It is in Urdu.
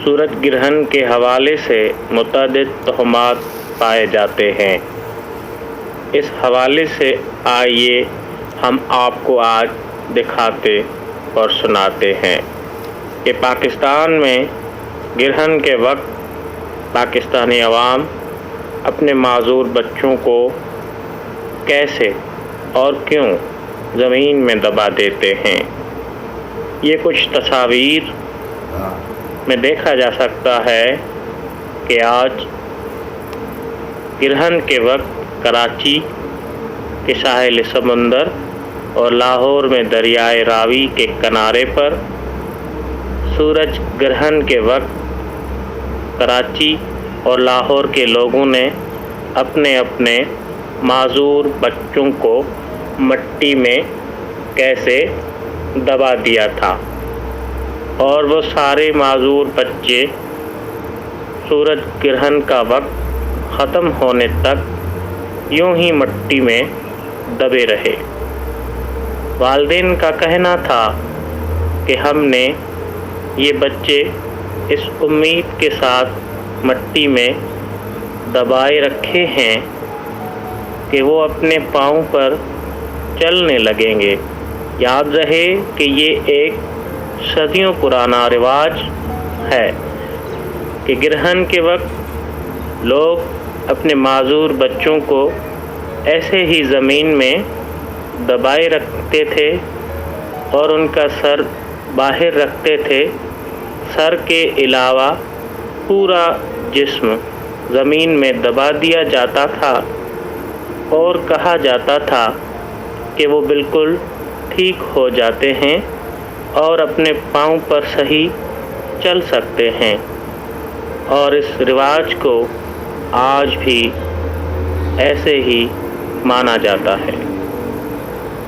سورج گرہن کے حوالے سے متعدد تہمات پائے جاتے ہیں۔ اس حوالے سے آئیے ہم آپ کو آج دکھاتے اور سناتے ہیں کہ پاکستان میں گرہن کے وقت پاکستانی عوام اپنے معذور بچوں کو کیسے اور کیوں زمین میں دبا دیتے ہیں۔ یہ کچھ تصاویر میں دیکھا جا سکتا ہے کہ آج گرہن کے وقت کراچی کے ساحل سمندر اور لاہور میں دریائے راوی کے کنارے پر سورج گرہن کے وقت کراچی اور لاہور کے لوگوں نے اپنے اپنے معذور بچوں کو مٹی میں کیسے دبا دیا تھا، اور وہ سارے معذور بچے سورج گرہن کا وقت ختم ہونے تک یوں ہی مٹی میں دبے رہے۔ والدین کا کہنا تھا کہ ہم نے یہ بچے اس امید کے ساتھ مٹی میں دبائے رکھے ہیں کہ وہ اپنے پاؤں پر چلنے لگیں گے۔ یاد رہے کہ یہ ایک صدیوں پرانا رواج ہے کہ گرہن کے وقت لوگ اپنے معذور بچوں کو ایسے ہی زمین میں دبائے رکھتے تھے اور ان کا سر باہر رکھتے تھے۔ سر کے علاوہ پورا جسم زمین میں دبا دیا جاتا تھا اور کہا جاتا تھا کہ وہ بالکل ٹھیک ہو جاتے ہیں اور اپنے پاؤں پر صحیح چل سکتے ہیں، اور اس رواج کو آج بھی ایسے ہی مانا جاتا ہے۔